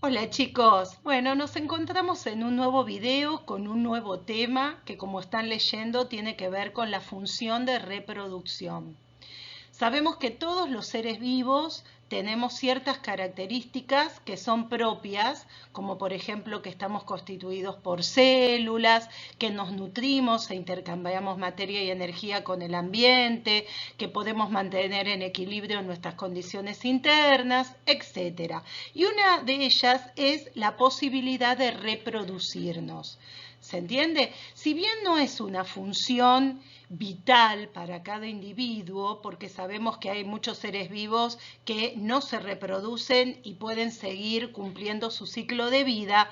Hola chicos, bueno, nos encontramos en un nuevo video con un nuevo tema que, como están leyendo, tiene que ver con la función de reproducción. Sabemos que todos los seres vivos tenemos ciertas características que son propias, como por ejemplo que estamos constituidos por células, que nos nutrimos e intercambiamos materia y energía con el ambiente, que podemos mantener en equilibrio nuestras condiciones internas, etc. Y una de ellas es la posibilidad de reproducirnos. ¿Se entiende? Si bien no es una función vital para cada individuo, porque sabemos que hay muchos seres vivos que no se reproducen y pueden seguir cumpliendo su ciclo de vida,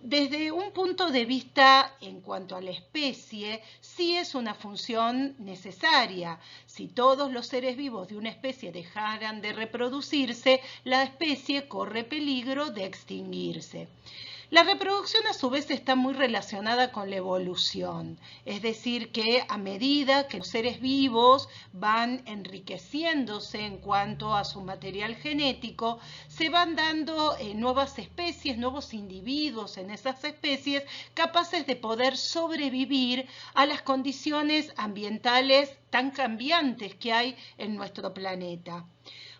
desde un punto de vista en cuanto a la especie, sí es una función necesaria. Si todos los seres vivos de una especie dejaran de reproducirse, la especie corre peligro de extinguirse. La reproducción a su vez está muy relacionada con la evolución, es decir, que a medida que los seres vivos van enriqueciéndose en cuanto a su material genético, se van dando nuevas especies, nuevos individuos en esas especies capaces de poder sobrevivir a las condiciones ambientales tan cambiantes que hay en nuestro planeta.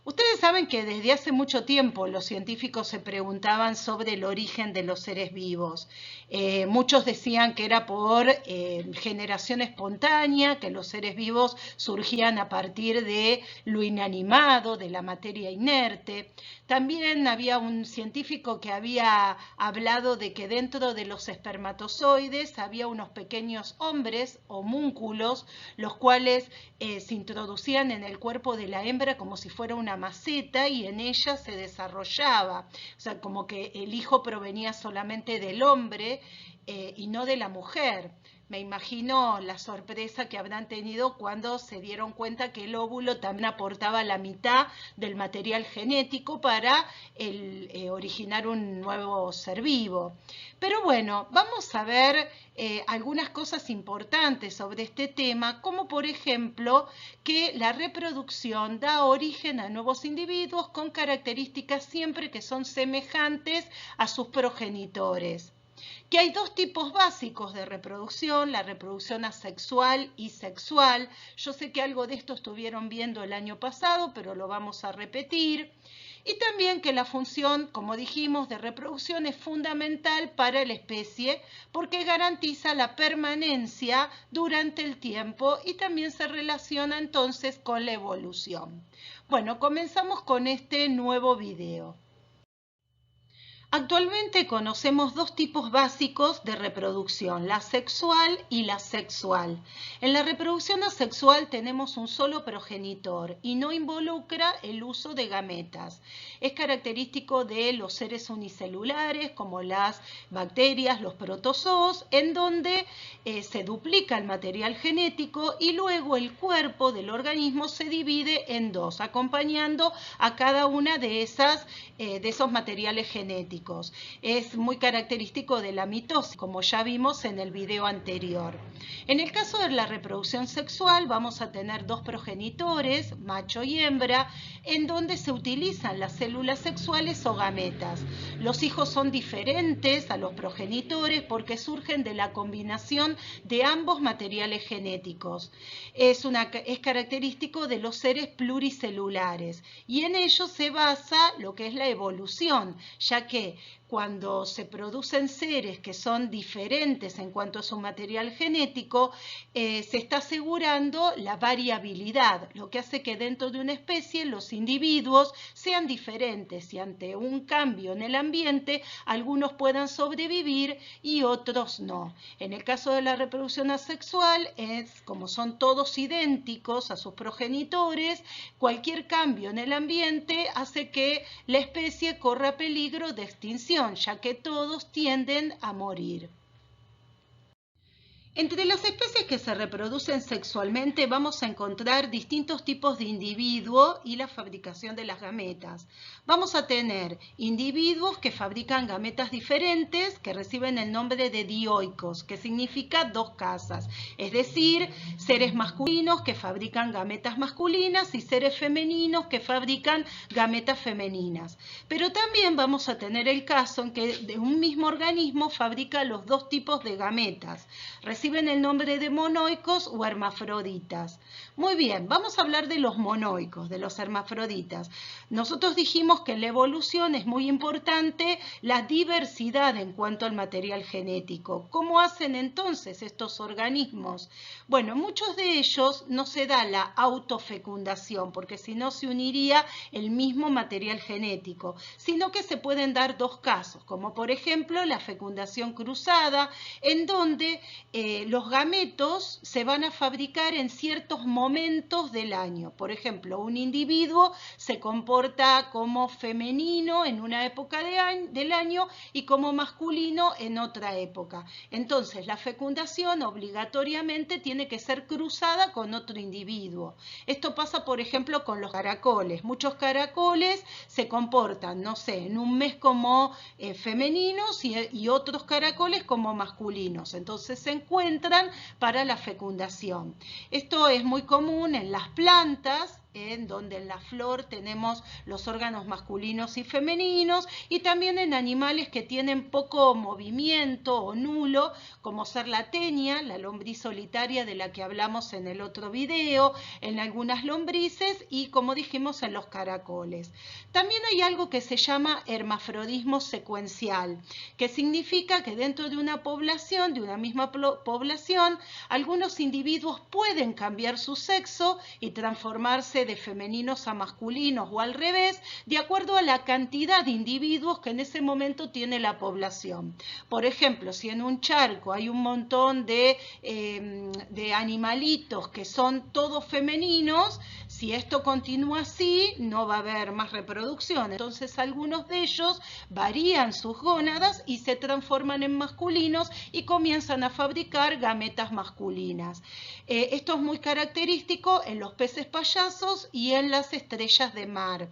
Ustedes saben que desde hace mucho tiempo los científicos se preguntaban sobre el origen de los seres vivos. Muchos decían que era por generación espontánea, que los seres vivos surgían a partir de lo inanimado, de la materia inerte. También había un científico que había hablado de que dentro de los espermatozoides había unos pequeños hombres, homúnculos, los cuales se introducían en el cuerpo de la hembra como si fuera una maceta y en ella se desarrollaba. O sea, como que el hijo provenía solamente del hombre y no de la mujer. Me imagino la sorpresa que habrán tenido cuando se dieron cuenta que el óvulo también aportaba la mitad del material genético para originar un nuevo ser vivo. Pero bueno, vamos a ver algunas cosas importantes sobre este tema, como por ejemplo que la reproducción da origen a nuevos individuos con características siempre que son semejantes a sus progenitores. Que hay dos tipos básicos de reproducción, la reproducción asexual y sexual. Yo sé que algo de esto estuvieron viendo el año pasado, pero lo vamos a repetir. Y también que la función, como dijimos, de reproducción es fundamental para la especie porque garantiza la permanencia durante el tiempo y también se relaciona entonces con la evolución. Bueno, comenzamos con este nuevo video. Actualmente conocemos dos tipos básicos de reproducción, la sexual y la sexual. En la reproducción asexual tenemos un solo progenitor y no involucra el uso de gametas. Es característico de los seres unicelulares como las bacterias, los protozoos, en donde se duplica el material genético y luego el cuerpo del organismo se divide en dos, acompañando a cada una de esos materiales genéticos. Es muy característico de la mitosis, como ya vimos en el video anterior. En el caso de la reproducción sexual vamos a tener dos progenitores, macho y hembra, en donde se utilizan las células sexuales o gametas. Los hijos son diferentes a los progenitores porque surgen de la combinación de ambos materiales genéticos. Es característico de los seres pluricelulares y en ello se basa lo que es la evolución, ya que cuando se producen seres que son diferentes en cuanto a su material genético, se está asegurando la variabilidad, lo que hace que dentro de una especie los individuos sean diferentes y ante un cambio en el ambiente, algunos puedan sobrevivir y otros no. En el caso de la reproducción asexual, como son todos idénticos a sus progenitores, cualquier cambio en el ambiente hace que la especie corra peligro de extinción, ya que todos tienden a morir. Entre las especies que se reproducen sexualmente vamos a encontrar distintos tipos de individuos y la fabricación de las gametas. Vamos a tener individuos que fabrican gametas diferentes que reciben el nombre de dioicos, que significa dos casas, es decir, seres masculinos que fabrican gametas masculinas y seres femeninos que fabrican gametas femeninas. Pero también vamos a tener el caso en que de un mismo organismo fabrica los dos tipos de gametas. Reciben el nombre de monoicos o hermafroditas. Muy bien, vamos a hablar de los monoicos, de los hermafroditas. Nosotros dijimos que en la evolución es muy importante la diversidad en cuanto al material genético. ¿Cómo hacen entonces estos organismos? Bueno, muchos de ellos no se da la autofecundación, porque si no se uniría el mismo material genético, sino que se pueden dar dos casos, como por ejemplo la fecundación cruzada, en donde los gametos se van a fabricar en ciertos momentos del año. Por ejemplo, un individuo se comporta como femenino en una época del año y como masculino en otra época. Entonces, la fecundación obligatoriamente tiene que ser cruzada con otro individuo. Esto pasa, por ejemplo, con los caracoles. Muchos caracoles se comportan, no sé, en un mes como femeninos y otros caracoles como masculinos. Entonces, se encuentran para la fecundación. Esto es muy común en las plantas, en donde en la flor tenemos los órganos masculinos y femeninos, y también en animales que tienen poco movimiento o nulo, como ser la tenia, la lombriz solitaria de la que hablamos en el otro video, en algunas lombrices y, como dijimos, en los caracoles. También hay algo que se llama hermafrodismo secuencial, que significa que dentro de una población, de una misma población, algunos individuos pueden cambiar su sexo y transformarse de femeninos a masculinos o al revés, de acuerdo a la cantidad de individuos que en ese momento tiene la población. Por ejemplo, si en un charco hay un montón de animalitos que son todos femeninos, si esto continúa así, no va a haber más reproducción. Entonces, algunos de ellos varían sus gónadas y se transforman en masculinos y comienzan a fabricar gametas masculinas. Esto es muy característico en los peces payasos y en las estrellas de mar.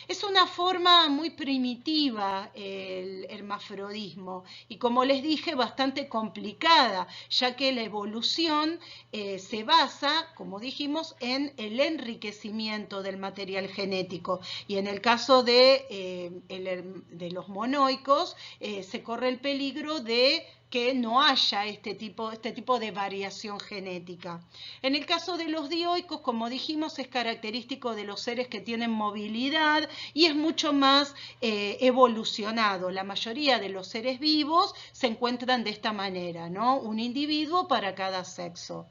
Es una forma muy primitiva el hermafrodismo y, como les dije, bastante complicada, ya que la evolución se basa, como dijimos, en el enriquecimiento del material genético. Y en el caso de los monoicos, se corre el peligro de que no haya este tipo de variación genética. En el caso de los dioicos, como dijimos, es característico de los seres que tienen movilidad y es mucho más evolucionado. La mayoría de los seres vivos se encuentran de esta manera, ¿no? Un individuo para cada sexo.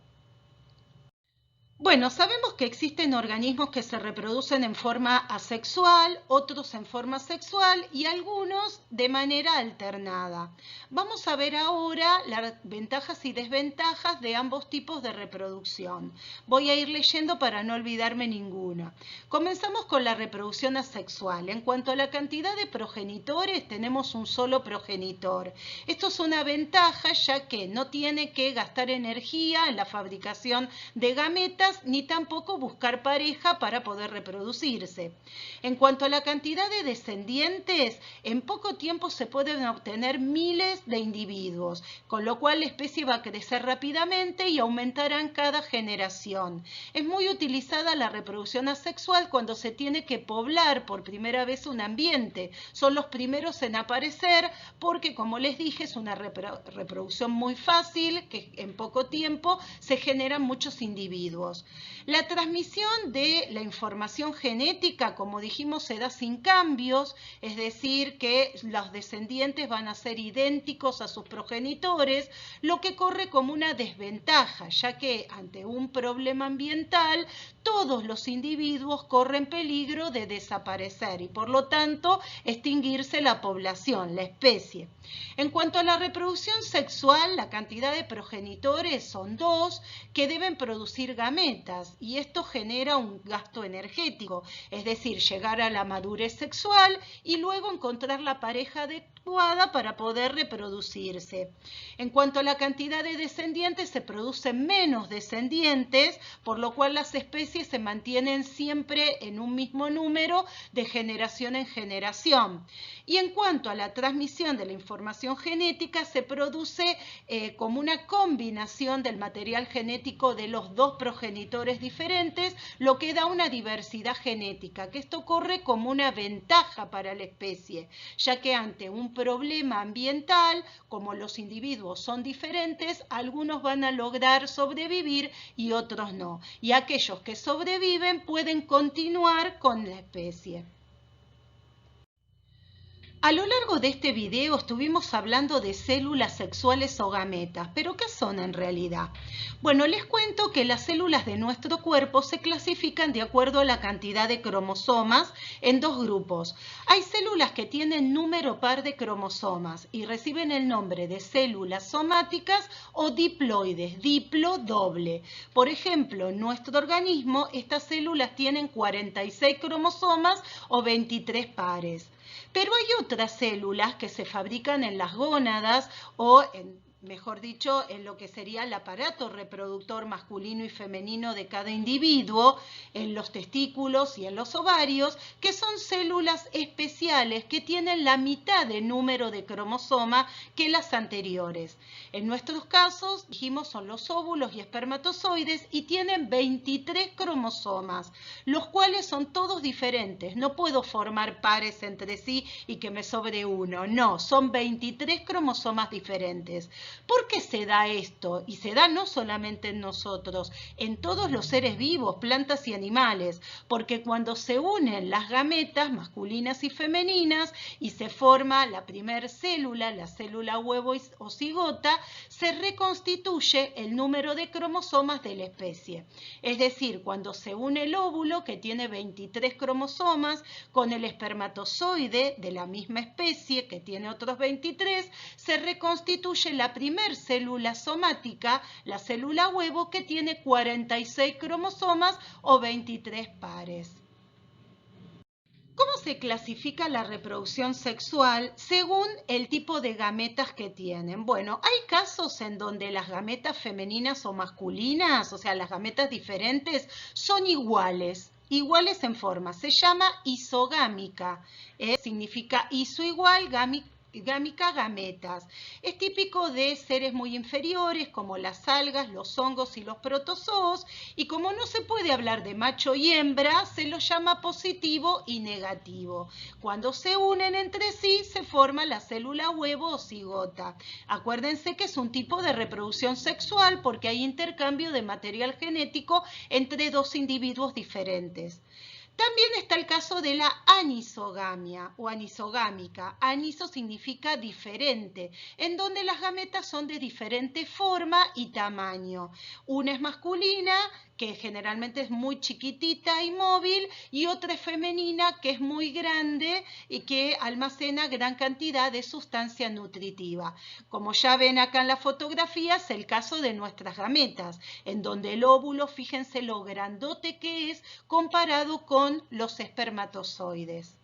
Bueno, sabemos que existen organismos que se reproducen en forma asexual, otros en forma sexual y algunos de manera alternada. Vamos a ver ahora las ventajas y desventajas de ambos tipos de reproducción. Voy a ir leyendo para no olvidarme ninguna. Comenzamos con la reproducción asexual. En cuanto a la cantidad de progenitores, tenemos un solo progenitor. Esto es una ventaja, ya que no tiene que gastar energía en la fabricación de gametas ni tampoco buscar pareja para poder reproducirse. En cuanto a la cantidad de descendientes, en poco tiempo se pueden obtener miles de individuos, con lo cual la especie va a crecer rápidamente y aumentará en cada generación. Es muy utilizada la reproducción asexual cuando se tiene que poblar por primera vez un ambiente. Son los primeros en aparecer porque, como les dije, es una reproducción muy fácil, que en poco tiempo se generan muchos individuos. La transmisión de la información genética, como dijimos, se da sin cambios, es decir, que los descendientes van a ser idénticos a sus progenitores, lo que corre como una desventaja, ya que ante un problema ambiental, todos los individuos corren peligro de desaparecer y, por lo tanto, extinguirse la población, la especie. En cuanto a la reproducción sexual, la cantidad de progenitores son dos que deben producir gametas. gametas y esto genera un gasto energético, es decir, llegar a la madurez sexual y luego encontrar la pareja adecuada para poder reproducirse. En cuanto a la cantidad de descendientes, se producen menos descendientes, por lo cual las especies se mantienen siempre en un mismo número de generación en generación. Y en cuanto a la transmisión de la información genética, se produce como una combinación del material genético de los dos progenitores diferentes, lo que da una diversidad genética, que esto corre como una ventaja para la especie, ya que ante un problema ambiental, como los individuos son diferentes, algunos van a lograr sobrevivir y otros no. Y aquellos que sobreviven pueden continuar con la especie. A lo largo de este video estuvimos hablando de células sexuales o gametas, pero ¿qué son en realidad? Bueno, les cuento que las células de nuestro cuerpo se clasifican de acuerdo a la cantidad de cromosomas en dos grupos. Hay células que tienen número par de cromosomas y reciben el nombre de células somáticas o diploides, diplo doble. Por ejemplo, en nuestro organismo estas células tienen 46 cromosomas o 23 pares. Pero hay otras células que se fabrican en las gónadas o mejor dicho, en lo que sería el aparato reproductor masculino y femenino de cada individuo, en los testículos y en los ovarios, que son células especiales que tienen la mitad de número de cromosoma que las anteriores. En nuestros casos, dijimos, son los óvulos y espermatozoides y tienen 23 cromosomas, los cuales son todos diferentes. No puedo formar pares entre sí y que me sobre uno. No, son 23 cromosomas diferentes. ¿Por qué se da esto? Y se da no solamente en nosotros, en todos los seres vivos, plantas y animales, porque cuando se unen las gametas masculinas y femeninas y se forma la primer célula, la célula huevo o cigota, se reconstituye el número de cromosomas de la especie. Es decir, cuando se une el óvulo, que tiene 23 cromosomas, con el espermatozoide de la misma especie, que tiene otros 23, se reconstituye la primer célula somática, la célula huevo, que tiene 46 cromosomas o 23 pares. ¿Cómo se clasifica la reproducción sexual según el tipo de gametas que tienen? Bueno, hay casos en donde las gametas femeninas o masculinas, o sea, las gametas diferentes, son iguales en forma. Se llama isogámica. Significa iso igual, gámica, gametas. Es típico de seres muy inferiores como las algas, los hongos y los protozoos, y como no se puede hablar de macho y hembra, se los llama positivo y negativo. Cuando se unen entre sí se forma la célula huevo o cigota. Acuérdense que es un tipo de reproducción sexual porque hay intercambio de material genético entre dos individuos diferentes. También está el caso de la anisogamia o anisogámica. Aniso significa diferente, en donde las gametas son de diferente forma y tamaño. Una es masculina, que generalmente es muy chiquitita y móvil, y otra es femenina, que es muy grande y que almacena gran cantidad de sustancia nutritiva. Como ya ven acá en la fotografía, es el caso de nuestras gametas, en donde el óvulo, fíjense lo grandote que es comparado con los espermatozoides.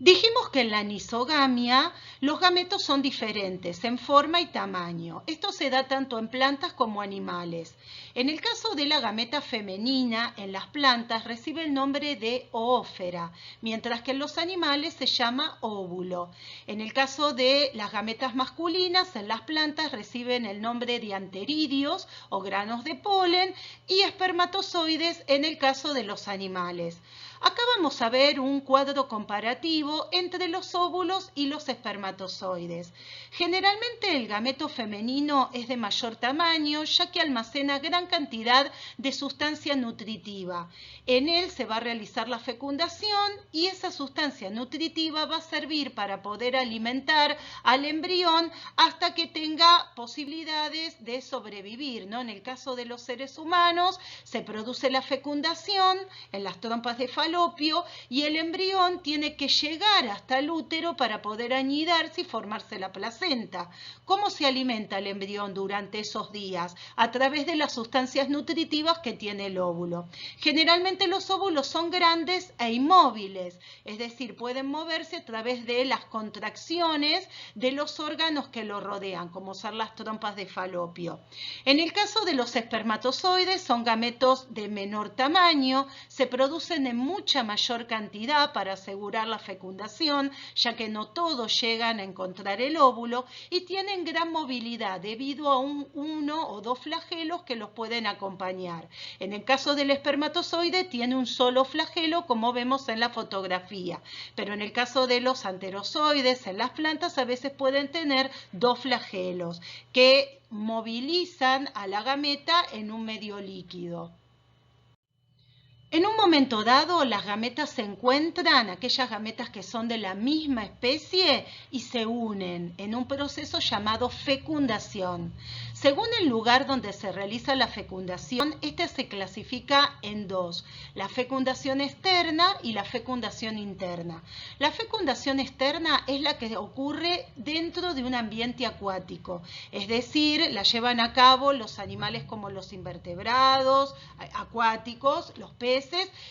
Dijimos que en la anisogamia los gametos son diferentes en forma y tamaño. Esto se da tanto en plantas como animales. En el caso de la gameta femenina, en las plantas recibe el nombre de oófera, mientras que en los animales se llama óvulo. En el caso de las gametas masculinas, en las plantas reciben el nombre de anteridios o granos de polen y espermatozoides en el caso de los animales. Acá vamos a ver un cuadro comparativo entre los óvulos y los espermatozoides. Generalmente el gameto femenino es de mayor tamaño, ya que almacena gran cantidad de sustancia nutritiva. En él se va a realizar la fecundación y esa sustancia nutritiva va a servir para poder alimentar al embrión hasta que tenga posibilidades de sobrevivir, ¿no? En el caso de los seres humanos se produce la fecundación en las trompas de falopio falopio y el embrión tiene que llegar hasta el útero para poder anidarse y formarse la placenta. ¿Cómo se alimenta el embrión durante esos días? A través de las sustancias nutritivas que tiene el óvulo. Generalmente los óvulos son grandes e inmóviles, es decir, pueden moverse a través de las contracciones de los órganos que lo rodean, como ser las trompas de falopio. En el caso de los espermatozoides, son gametos de menor tamaño, se producen en mucha mayor cantidad para asegurar la fecundación, ya que no todos llegan a encontrar el óvulo, y tienen gran movilidad debido a uno o dos flagelos que los pueden acompañar. En el caso del espermatozoide tiene un solo flagelo, como vemos en la fotografía, pero en el caso de los anterozoides en las plantas a veces pueden tener dos flagelos que movilizan a la gameta en un medio líquido. En un momento dado, las gametas se encuentran, aquellas gametas que son de la misma especie, y se unen en un proceso llamado fecundación. Según el lugar donde se realiza la fecundación, esta se clasifica en dos: la fecundación externa y la fecundación interna. La fecundación externa es la que ocurre dentro de un ambiente acuático, es decir, la llevan a cabo los animales como los invertebrados acuáticos, los peces,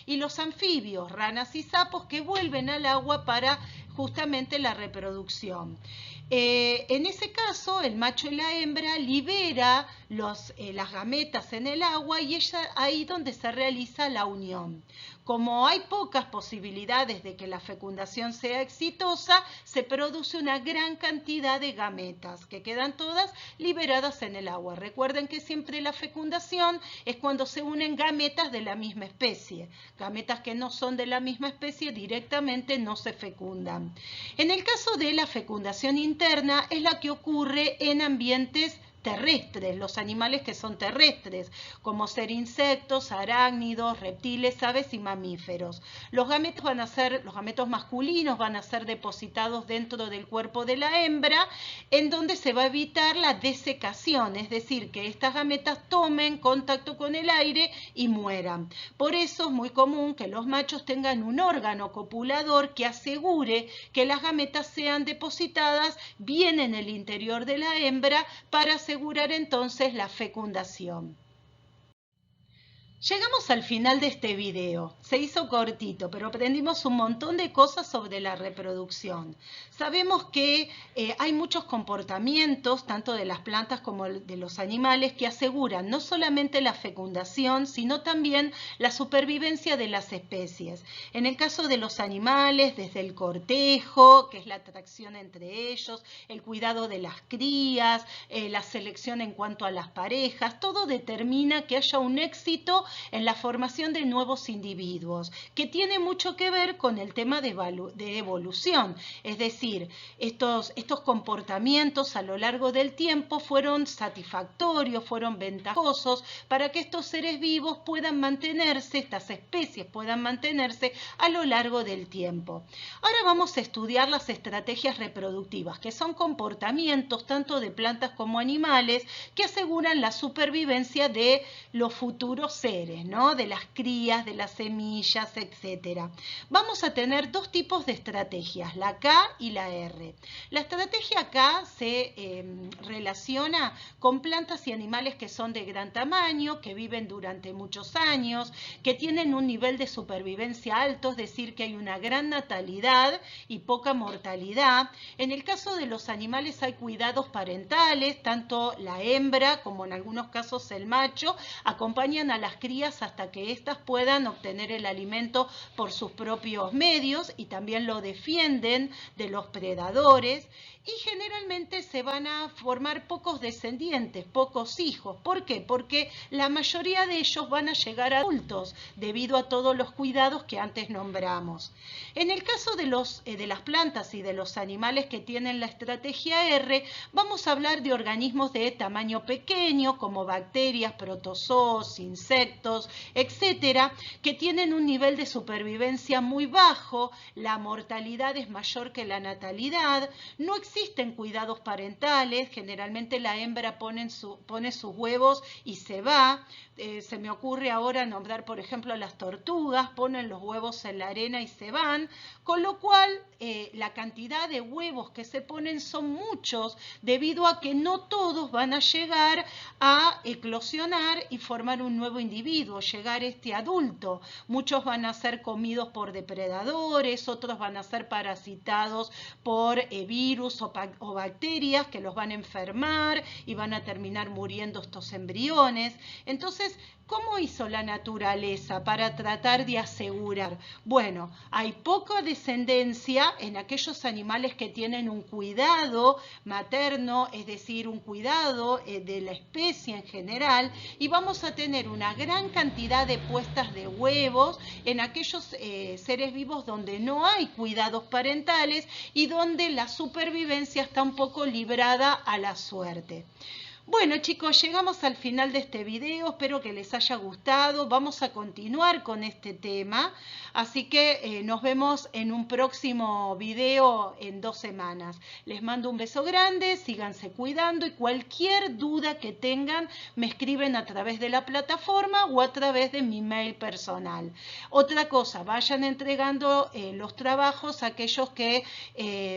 y los anfibios, ranas y sapos, que vuelven al agua para justamente la reproducción. En ese caso, el macho y la hembra libera las gametas en el agua y es ahí donde se realiza la unión. Como hay pocas posibilidades de que la fecundación sea exitosa, se produce una gran cantidad de gametas que quedan todas liberadas en el agua. Recuerden que siempre la fecundación es cuando se unen gametas de la misma especie. Gametas que no son de la misma especie directamente no se fecundan. En el caso de la fecundación interna es la que ocurre en ambientes terrestres, los animales que son terrestres, como ser insectos, arácnidos, reptiles, aves y mamíferos. Los gametos masculinos van a ser depositados dentro del cuerpo de la hembra, en donde se va a evitar la desecación, es decir, que estas gametas tomen contacto con el aire y mueran. Por eso es muy común que los machos tengan un órgano copulador que asegure que las gametas sean depositadas bien en el interior de la hembra para asegurar entonces la fecundación. Llegamos al final de este video. Se hizo cortito, pero aprendimos un montón de cosas sobre la reproducción. Sabemos que hay muchos comportamientos, tanto de las plantas como de los animales, que aseguran no solamente la fecundación, sino también la supervivencia de las especies. En el caso de los animales, desde el cortejo, que es la atracción entre ellos, el cuidado de las crías, la selección en cuanto a las parejas, todo determina que haya un éxito en la formación de nuevos individuos, que tiene mucho que ver con el tema de evolución. Es decir, estos comportamientos a lo largo del tiempo fueron satisfactorios, fueron ventajosos para que estos seres vivos puedan mantenerse, estas especies puedan mantenerse a lo largo del tiempo. Ahora vamos a estudiar las estrategias reproductivas, que son comportamientos tanto de plantas como animales que aseguran la supervivencia de los futuros seres, ¿no? De las crías, de las semillas, etc. Vamos a tener dos tipos de estrategias, la K y la R. La estrategia K se relaciona con plantas y animales que son de gran tamaño, que viven durante muchos años, que tienen un nivel de supervivencia alto, es decir, que hay una gran natalidad y poca mortalidad. En el caso de los animales hay cuidados parentales, tanto la hembra como en algunos casos el macho acompañan a las crías hasta que éstas puedan obtener el alimento por sus propios medios y también lo defienden de los predadores. Y generalmente se van a formar pocos descendientes, pocos hijos. ¿Por qué? Porque la mayoría de ellos van a llegar a adultos debido a todos los cuidados que antes nombramos. En el caso de las plantas y de los animales que tienen la estrategia R, vamos a hablar de organismos de tamaño pequeño como bacterias, protozoos, insectos, insectos, etcétera, que tienen un nivel de supervivencia muy bajo, la mortalidad es mayor que la natalidad, no existen cuidados parentales, generalmente la hembra pone sus huevos y se va. Se me ocurre ahora nombrar, por ejemplo, las tortugas, ponen los huevos en la arena y se van, con lo cual la cantidad de huevos que se ponen son muchos, debido a que no todos van a llegar a eclosionar y formar un nuevo individuo, llegar adulto. Muchos van a ser comidos por depredadores, otros van a ser parasitados por virus o bacterias que los van a enfermar y van a terminar muriendo estos embriones. Entonces, ¿cómo hizo la naturaleza para tratar de asegurar? Bueno, hay poca descendencia en aquellos animales que tienen un cuidado materno, es decir, un cuidado de la especie en general, y vamos a tener una gran cantidad de puestas de huevos en aquellos seres vivos donde no hay cuidados parentales y donde la supervivencia está un poco librada a la suerte. Bueno, chicos, llegamos al final de este video, espero que les haya gustado, vamos a continuar con este tema, así que nos vemos en un próximo video en 2 semanas. Les mando un beso grande, síganse cuidando y cualquier duda que tengan me escriben a través de la plataforma o a través de mi mail personal. Otra cosa, vayan entregando los trabajos a aquellos que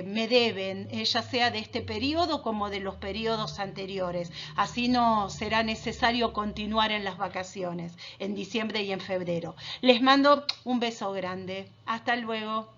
me deben, ya sea de este periodo como de los periodos anteriores. Así no será necesario continuar en las vacaciones, en diciembre y en febrero. Les mando un beso grande. Hasta luego.